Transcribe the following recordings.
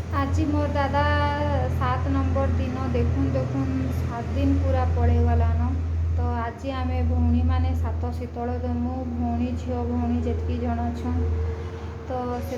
आज मोर दादा 7 नंबर दिन देखुन देखुन 7 दिन पूरा पड़ेगलान। तो आज आम भौणी मैंने 7 शीतल देमु भौणी झील भौणी जितकी जन छन। तो से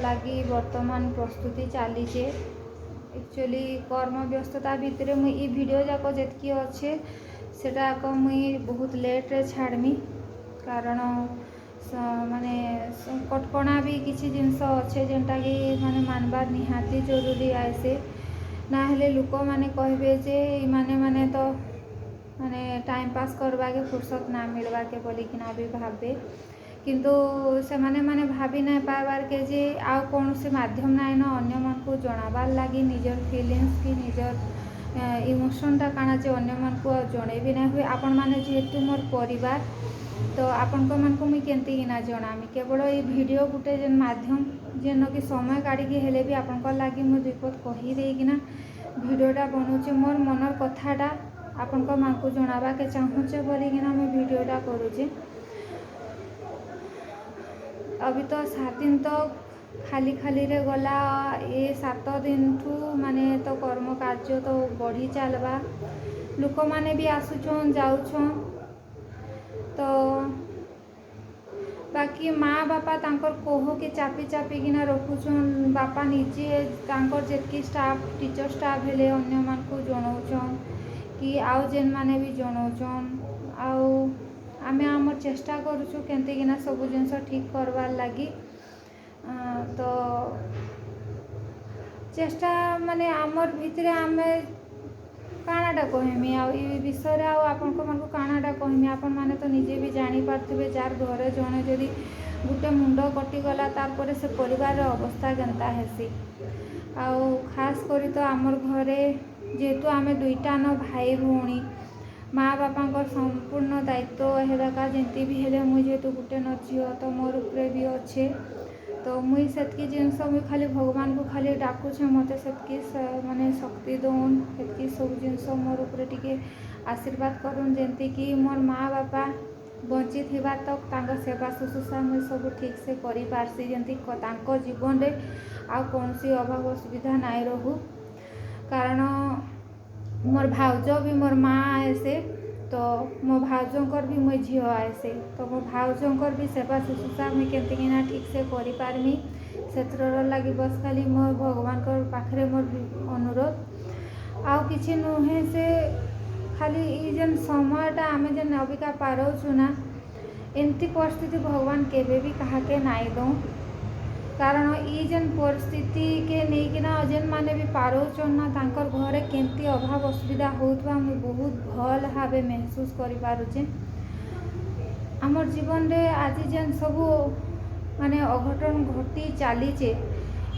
लगी वर्तमान प्रस्तुति चलीचे। एक्चुअली कर्म व्यस्तता भितर मुई वीडियो जाक जितकी अच्छे सेटा मुई बहुत लेट्रे छाड़मी कारण माने कटकणा भी किसी जिनस अच्छे जेनटा कि माने मानबार निहाती जरूरी आए ना हेले लोक मैंने कहबे जे माने माने तो माने टाइम पास करवा के फुर्सत ना मिलवा के बोलिकिना भी भावे किंतु से माने माने भाभी ना पारबार के जे आउ कौन से माध्यम ना न अन्य मन को जनाबार लगी निजर फीलिंग्स की निजर इमोशनटा काଣା जे अन्य मन को जणे भी ना हुए आपण माने जेहेतु मोर परिवार तो आपण को मुई केंती किना जनामी केवल ये वीडियो गुटे जेन माध्यम जेन कि समय काढ़ी हेले भी आपण लगी मुझे विपद कही देकिना वीडियोटा बनाऊे मोर मनर कथाटा आपण मान को जनाबा के चाहूचे बोलिकिना मुई वीडियोटा करूचे। अभी तो 7 दिन तो खाली खाली रे गला ये 7 दिन ठू माने तो कर्म कार्य तो बढ़ी चलवा लोक माने भी आसुछन जाउछन। तो बाकी माँ बापा तांकर कोह के चापी चापी किना रखुछन बापा निजे तांकर जेतकी स्टाफ टीचर स्टाफ हेले अन्य मान को जनाउछन कि आउ जेन माने भी जनाउछन आउ आमे आमर चेष्टा करूछु केंते किना सब जिनस ठीक करवार लगी। तो चेष्टा माने आमर भितरे आमे काणाटा कहमी आ विषय आपण को काणाटा कहमी आपण माने तो निजे भी जानी पारथिबे जार घरे जणे जदि गुटे मुंड कटिगला तारपर से परिवार अवस्था केनता हेसी आउ खास करी तो आमर घरे जेहेतु आमे दुईटा न भाई भौणी माँ बापा संपूर्ण दायित्व हेदाका जेंती भी हेले मुई जेहेतु गुटे न झील तो मोर उपरे भी अच्छे तो मुई सेतकी जिनस मुई खाली भगवान को खाली डाकुछे मते सेतकी माने शक्ति दौन सेतकी सब जिनस मोर उपरे टिके आशीर्वाद करूँ जेंती कि मोर माँ बापा बंची थिबा तक तांको सेवा शुश्रूषा मुई सब ठीक से करि पारसी जेंती तांको जीवन रे आ कौनसी अभाव असुविधा नाई रहू कारण मोर भाउज भी मोर माँ आएसे तो मो भाउजंकर भी मुई झील आएसे तो मो भाउजंकर भी सेवा शुश्रूषा मुई केमती किना ठीक से करि पारमी सेतर लगी बस खाली मोर भगवान पाखरे मोर अनुरोध आउ किछि नुहे से खाली ई जेन समयटा आमे जेन अबिका पारोछु ना एमती परिस्थिति भगवान केबे भी कहाके नाई दो कारण ई जेन परिस्थिति के नेकिना जेन माने भी पारोचन ना तांकर घरे केमती अभाव असुविधा होउतबा मुई बहुत भल भावे महसूस करि पारुचे। आमर जीवन रे आज जेन सब माने अघटन घटी चलीचे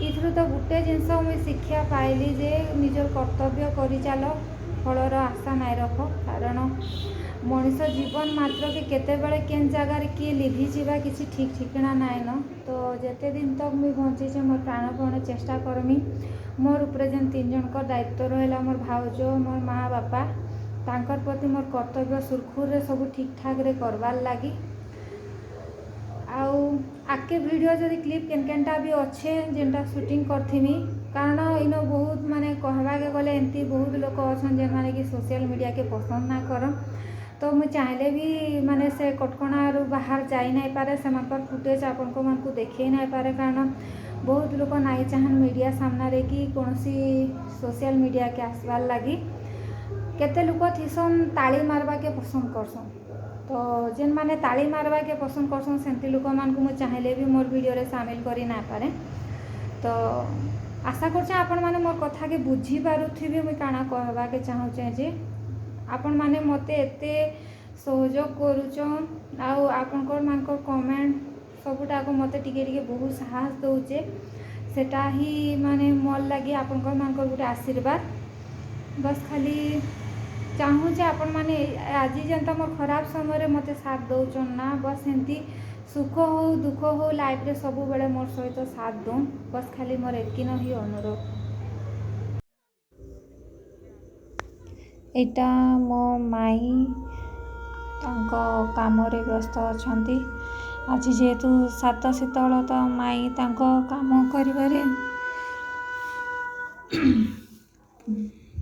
इथरु तो गुटे जिनस मुई शिक्षा पाइली जे निजर कर्तव्य करि चल फलर आशा नाई रख कारण मनीष जीवन मात्र के केते बेले केन जगार किए लिभि जीवा किसी ठीक ठिकाना नाई न तो जेते दिन तक मुई बंचीचे मोर प्राणपण चेष्टा करमी मोर उपरे जेन 3 जनकर दायित्व रहा मोर भाउज मोर माँ बापा तांकर प्रति मोर कर्तव्य सुरखुर रे सब ठीक ठाक रे करवार लगी आउ आके वीडियो जदि क्लिप केन केनटा भी अच्छे जेनटा शूटिंग करथिमी कारण इन बहुत माने कहवा के गले एमती बहुत लोक अच्छन जेन माने कि सोशल मीडिया के पसंद ना करन तो मुझे चाहले भी माने से कटकणार बाहर जाई नहीं पारे से फुटेज आपण को देखे नहीं पारे कारण बहुत लोग नाई चाहन मीडिया सामना रे कि कौन सोशल मीडिया के आसबार लगी केते लोग थीसन ताली मारवा के पसंद करसन तो जेन माने ताली मारवा के पसंद करसन सेंती लोक मान को मुझे चाहले भी मोर वीडियो रे शामिल करी ना पारे तो आशा करछे आपण माने मोर कथा के बुझी पारुथिबे मुई काना कहवा के चाहूचे जे आपण माने मते एते सहयोग करूचन आउ आपनकर मानकर कमेंट सबुटा को मते टिके टिके बहुत साहस दउचे सेटा ही माने मोर लगी आपनकर मानकर गुटे आशीर्वाद बस खाली चाहूचे आपण माने आज जेनता मोर खराब समय रे मते साथ दउचन ना बस एंती सुख हो दुख हो लाइफ रे सब बेले मोर सहित साथ दउन बस खाली मोर एतकी न ही अनुरोध। एटा मो माई तांको काम रे व्यस्त अछंती आज जेहेतु 7 शीतल तो माई तांको काम करिबारे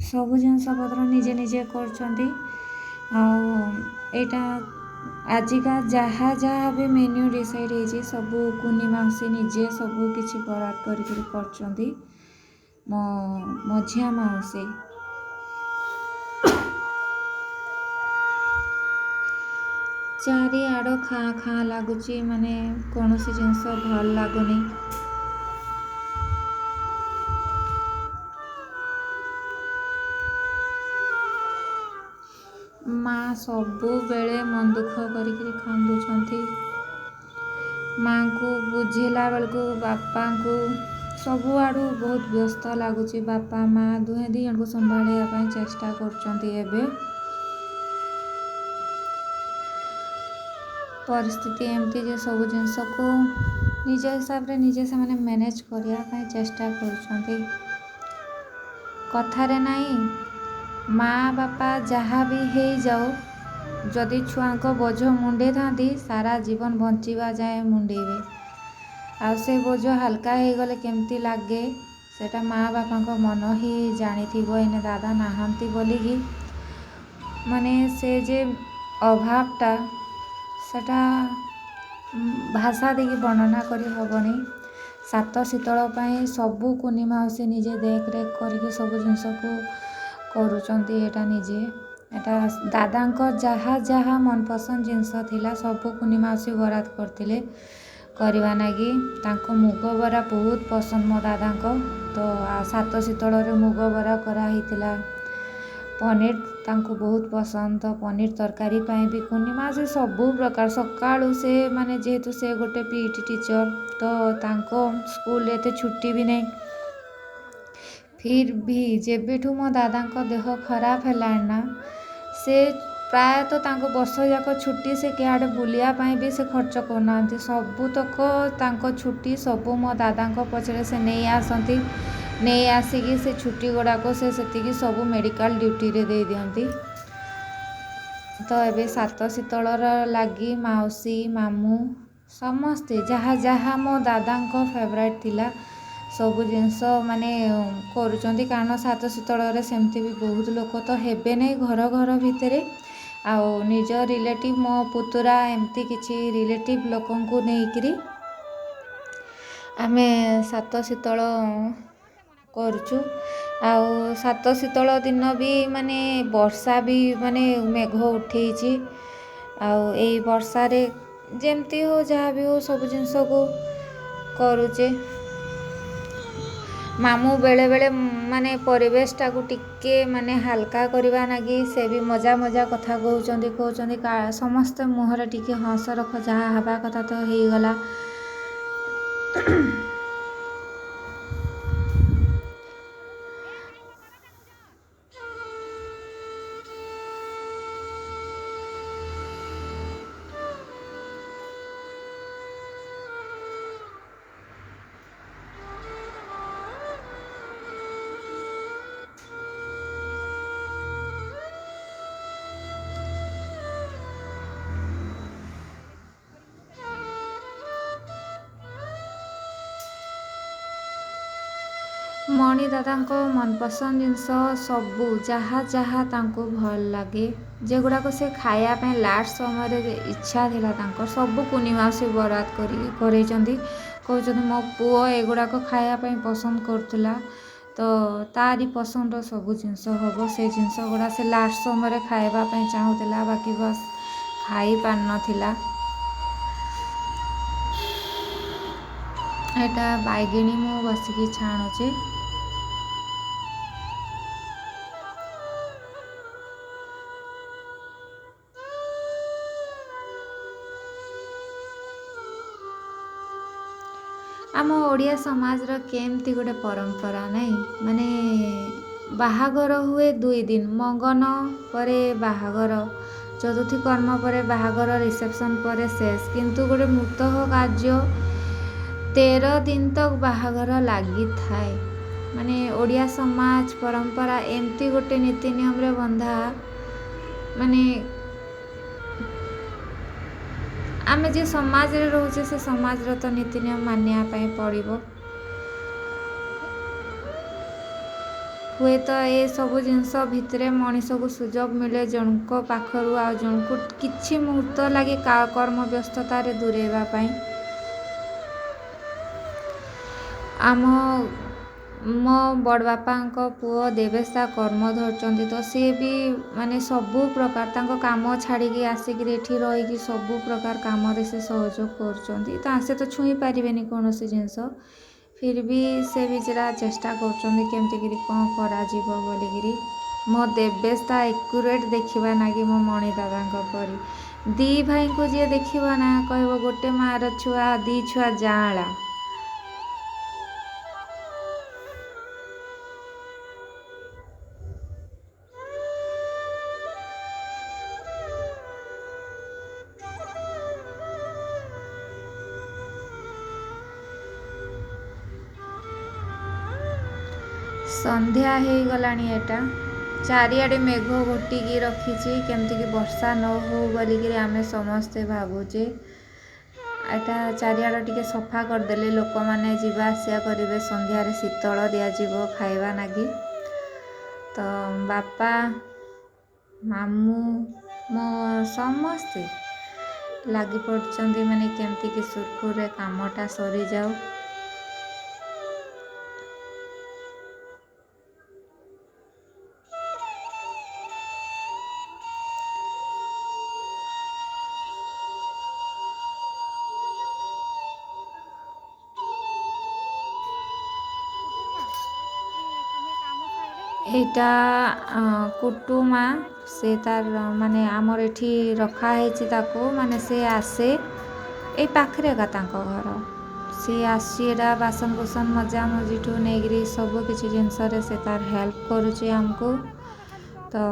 ସବୁ ଜିନିଷପତ୍ର ନିଜେ ନିଜେ କରୁଛନ୍ତି। ଆଉ ଏଇଟା ଆଜିକା ଯାହା ଯାହା ବି ମେନ୍ୟୁ ଡିସାଇଡ଼୍ ହେଇଛି ସବୁ କୁନି ମାଉସୀ ନିଜେ ସବୁ କିଛି ବରାଦ କରିକିରି କରୁଛନ୍ତି। ମୋ ମଝିଆ ମାଉସୀ ଚାରିଆଡ଼ ଖାଁ ଖାଁ ଲାଗୁଛି, ମାନେ କୌଣସି ଜିନିଷ ଭଲ ଲାଗୁନି। ମା ସବୁବେଳେ ମନ ଦୁଃଖ କରିକିରି କାନ୍ଦୁଛନ୍ତି। ମାଙ୍କୁ ବୁଝେଇଲା ବେଳକୁ ବାପାଙ୍କୁ ସବୁଆଡ଼ୁ ବହୁତ ବ୍ୟସ୍ତ ଲାଗୁଛି। ବାପା ମା ଦୁହେଁ ଦୁଇ ଜଣଙ୍କୁ ସମ୍ଭାଳିବା ପାଇଁ ଚେଷ୍ଟା କରୁଛନ୍ତି। ଏବେ ପରିସ୍ଥିତି ଏମିତି ଯେ ସବୁ ଜିନିଷକୁ ନିଜ ହିସାବରେ ନିଜେ ସେମାନେ ମ୍ୟାନେଜ୍ କରିବା ପାଇଁ ଚେଷ୍ଟା କରୁଛନ୍ତି। କଥାରେ ନାହିଁ, ମା ବାପା ଯାହା ବି ହେଇଯାଉ, ଯଦି ଛୁଆଙ୍କ ବୋଝ ମୁଣ୍ଡେଇଥାନ୍ତି ସାରା ଜୀବନ ବଞ୍ଚିବା ଯାଏ ମୁଣ୍ଡେଇବେ। ଆଉ ସେ ବୋଝ ହାଲକା ହେଇଗଲେ କେମିତି ଲାଗେ ସେଟା ମା ବାପାଙ୍କ ମନ ହିଁ ଜାଣିଥିବ। ଏନେ ଦାଦା ନାହାନ୍ତି ବୋଲିକି ମାନେ ସେ ଯେ ଅଭାବଟା ସେଟା ଭାଷା ଦେଇକି ବର୍ଣ୍ଣନା କରି ହେବନି। ସାତ ଶୀତଳ ପାଇଁ ସବୁ କୁନି ମାଉସୀ ନିଜେ ଦେଖ ରେଖ କରିକି ସବୁ ଜିନିଷକୁ କରୁଛନ୍ତି। ଏଇଟା ନିଜେ ଏଟା ଦାଦାଙ୍କ ଯାହା ଯାହା ମନପସନ୍ଦ ଜିନିଷ ଥିଲା ସବୁ କୁନି ମାଉସୀ ବରାଦ କରିଥିଲେ କରିବା ଲାଗି। ତାଙ୍କୁ ମୁଗ ବରା ବହୁତ ପସନ୍ଦ ମୋ ଦାଦାଙ୍କ। ତ ସାତ ଶୀତଳରେ ମୁଗ ବରା କରାହେଇଥିଲା। ପନିର ତାଙ୍କୁ ବହୁତ ପସନ୍ଦ, ତ ପନିର ତରକାରୀ ପାଇଁ ବି କୁନି ମାଉସୀ ସବୁ ପ୍ରକାର ସକାଳୁ ସେ ମାନେ ଯେହେତୁ ସେ ଗୋଟେ ପିଟି ଟିଚର, ତ ତାଙ୍କ ସ୍କୁଲରେ ଏତେ ଛୁଟି ବି ନାହିଁ। ଫିର୍ ବି ଯେବେଠୁ ମୋ ଦାଦାଙ୍କ ଦେହ ଖରାପ ହେଲାଣି ନା, ସେ ପ୍ରାୟତଃ ତାଙ୍କ ବର୍ଷ ଯାକ ଛୁଟି ସେ କିଆଡ଼େ ବୁଲିବା ପାଇଁ ବି ସେ ଖର୍ଚ୍ଚ କରୁନାହାନ୍ତି। ସବୁତକ ତାଙ୍କ ଛୁଟି ସବୁ ମୋ ଦାଦାଙ୍କ ପଛରେ ସେ ନେଇ ଆସନ୍ତି। ନେଇ ଆସିକି ସେ ଛୁଟି ଗୁଡ଼ାକ ସେ ସେତିକି ସବୁ ମେଡ଼ିକାଲ ଡ୍ୟୁଟିରେ ଦେଇ ଦିଅନ୍ତି। ତ ଏବେ ସାତ ଶୀତଳର ଲାଗି ମାଉସୀ ମାମୁଁ ସମସ୍ତେ ଯାହା ଯାହା ମୋ ଦାଦାଙ୍କ ଫେଭରାଇଟ୍ ଥିଲା ସବୁ ଜିନିଷ ମାନେ କରୁଛନ୍ତି। କାରଣ ସାତ ଶୀତଳରେ ସେମିତି ବି ବହୁତ ଲୋକ ତ ହେବେ ନାହିଁ ଘର ଘର ଭିତରେ। ଆଉ ନିଜ ରିଲେଟିଭ୍ ମୋ ପୁତୁରା ଏମିତି କିଛି ରିଲେଟିଭ୍ ଲୋକଙ୍କୁ ନେଇକିରି ଆମେ ସାତ ଶୀତଳ କରୁଛୁ। ଆଉ ସାତ ଶୀତଳ ଦିନ ବି ମାନେ ବର୍ଷା ବି ମାନେ ମେଘ ଉଠେଇଛି। ଆଉ ଏଇ ବର୍ଷାରେ ଯେମିତି ହଉ ଯାହା ବି ହଉ ସବୁ ଜିନିଷକୁ କରୁଛେ। ମାମୁଁ ବେଳେବେଳେ ମାନେ ପରିବେଶଟାକୁ ଟିକେ ମାନେ ହାଲକା କରିବା ଲାଗି ସେ ବି ମଜା ମଜା କଥା କହୁଛନ୍ତି ସମସ୍ତେ ମୁହଁରେ ଟିକେ ହସ ରଖ, ଯାହା ହେବା କଥା ତ ହେଇଗଲା। ମଣି ଦାଦାଙ୍କ ମନପସନ୍ଦ ଜିନିଷ ସବୁ ଯାହା ଯାହା ତାଙ୍କୁ ଭଲ ଲାଗେ, ଯେଗୁଡ଼ାକ ସେ ଖାଇବା ପାଇଁ ଲାଷ୍ଟ ସମୟରେ ଇଚ୍ଛା ଥିଲା ତାଙ୍କର ସବୁ କୁନି ମାଉସୀ ବରାଦ କରିକି କରେଇଛନ୍ତି। କହୁଛନ୍ତି ମୋ ପୁଅ ଏଗୁଡ଼ାକ ଖାଇବା ପାଇଁ ପସନ୍ଦ କରୁଥିଲା, ତ ତାରି ପସନ୍ଦର ସବୁ ଜିନିଷ ହେବ। ସେ ଜିନିଷ ଗୁଡ଼ା ସେ ଲାଷ୍ଟ ସମୟରେ ଖାଇବା ପାଇଁ ଚାହୁଁଥିଲା, ବାକି ବାସ୍ ଖାଇପାରିନଥିଲା। ଏଇଟା ବାଇଗିଣୀ ମୁଁ ବସିକି ଛାଣୁଛି। ଆମ ଓଡ଼ିଆ ସମାଜର କେମିତି ଗୋଟେ ପରମ୍ପରା ନାହିଁ, ମାନେ ବାହାଘର ହୁଏ 2 ଦିନ, ମଙ୍ଗନ ପରେ ବାହାଘର, ଚତୁର୍ଥୀ କର୍ମ ପରେ ବାହାଘର, ରିସେପସନ୍ ପରେ ଶେଷ। କିନ୍ତୁ ଗୋଟେ ମୃତହ କାର୍ଯ୍ୟ 13 ଦିନ ତକ ବାହାଘର ଲାଗିଥାଏ। ମାନେ ଓଡ଼ିଆ ସମାଜ ପରମ୍ପରା ଏମିତି ଗୋଟେ ନୀତି ନିୟମରେ ବନ୍ଧା, ମାନେ ଆମେ ଯେ ସମାଜରେ ରହୁଛେ ସେ ସମାଜର ତ ନୀତି ନିୟମ ମାନିବା ପାଇଁ ପଡ଼ିବ। हुए तो ये सब जिनस भितर मनीष को सुजोग मिले जनक पाखर आ जनक किछि मुहूर्त लगे कर्म व्यस्ततार दूरेवाई। आम मो बड़ बापा पुओ देवेशा कर्म धरचंदी तो सी भी माने सबू प्रकार तांको काम छाड़ी आसिक एठी रही सबू प्रकार काम से सहयोग कर से तो छुई पारे कौन सी जिनस फिर भी से बिचरा चेष्टा करमती कौन कर मो देवेशा एक्यूरेट देखा नागी मो मणि दादा परी दी भाई को जी देखा ना कह गोटे मार छुआ दी छुआ जाला। संध्या हो गलानी एटा चारिआडे मेघ घोटिकी रखी केमती कि वर्षा न हो बोलिकी आमे समस्ते भावुचे एटा चारिआड टिके सफा करदेले लोक माने जीवा आसिया करेंगे संध्यारे शीतल दिज्व खाइबा नागी तो बापा मामू मो समस्ते लगी पड़ते माने केमती कि सुरखुरे कामटा सरी जाओ। एटा कुटुमा से तार माने आमर एठी रखा है माने से आसे ए पाखरे का तांको घर सी आसी एटा बासन बुसन मजा मजिठू नहीं सब किसी जिनस से तार हेल्प करुचे हमको तो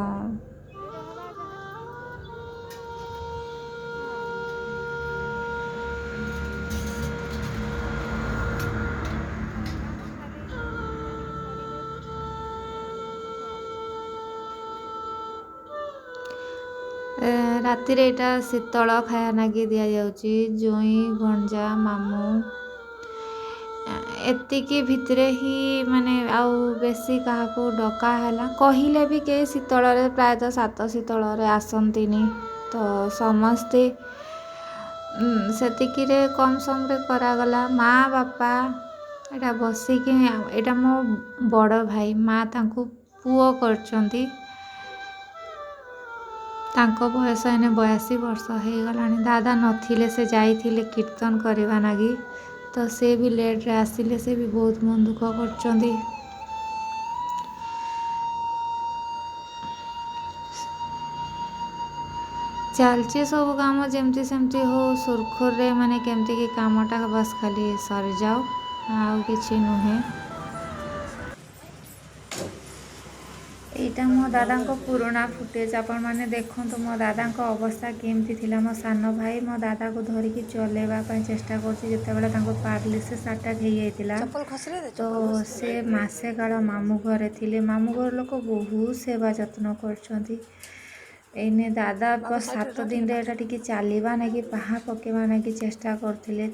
राति यहाँ शीतल खाया नागी दि जाऊँगी जोई भंजा मामू एतिकी भितरे ही माने आउ बेसी क्या डका है कहले भी कई शीतल प्रायतः 7 शीतल आसंतीनी तो समस्ते सेतिकी कम सम करागला माँ बापा एटा बसिकी एटा मो बड़ भाई माँ तांको पुओ करचंती तांको बयस एने 82 वर्ष हो गलानी दादा नथिले से जाइथिले कीर्तन करवा नागी तो से भी लेट रे आसिले से भी बहुत मन दुख करचंदी। चलची सब काम जमती सेमती हो सुरखुर रे माने केमती कि कामटा बस खाली सरी जाओ आउ किछि नुहे। यहाँ मो दादा पुराना फुटेज आपण मैंने देखो मो दादा अवस्था केमती थिला मो सान भाई मो दादा को धरिकी चलेवाई चेष्टा कर पारालिसिस अटैक हो तो से मसे काल मामू घरे थिले मामू घर लोक बहुत सेवा जत्न करने दादा बस 7 दिन टे चलवा ना कि पाहा पकेवा ना कि चेष्टा करते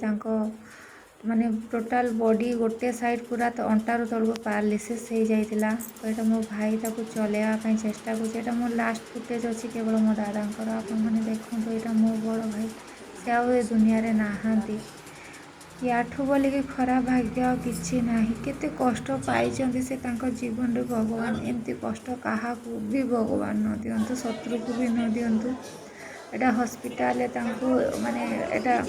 माने टोटाल बॉडी गोटे साइड पूरा तो अंटारू तलक पारालिसिस हो जाइतिला तो यहाँ मो भाई ताको चलेवाई चेष्टा कर मो लास्ट फुटेज अच्छी केवल मो दादा आपण मैंने देखो यहाँ मो बड़ भाई से आ दुनिया रे नहांती याठू बोलिकी खराब भाग्य किसी ना केते कष्ट पाई से जीवन रे भगवान एमती कष्ट क्या भी भगवान न दिंतु शत्रु को भी न दिंतु एटा हॉस्पिटल माने एटा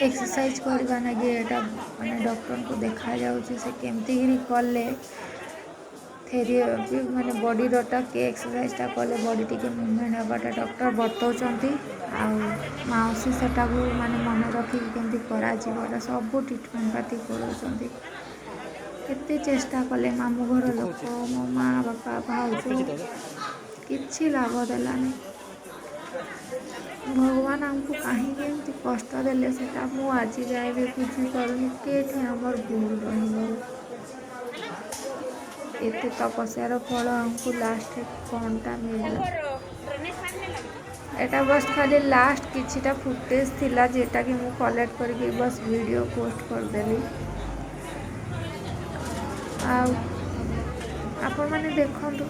एक्सरसाइज करवा नागी एटा माने डॉक्टर को देखा जाउची से केमती कले थेरेपी माने बॉडी रोटा के एक्सरसाइजटा कले बॉडी टिके मूवमेंट हबाटा डॉक्टर बतौचंती आ माउसी सेटा को माने मन रखी केमती करा जीवटा सब ट्रीटमेंट पाती करूचंती केते चेष्टा कले मामू घर लोक मो माँ बापा भाउज किछि लाभ देलानी भगवान आमको कहीं कष्ट देले से आज जाए भी बुझीपारूनी के आमर भूल रत तपस्यार फल आमको लास्ट कौनटा मिलला एटा बस खाली लास्ट किछिटा फुटेज थिला जेटा कि मु कलेक्ट करके बस वीडियो पोस्ट करदेली ଆପଣମାନେ ଦେଖନ୍ତୁ।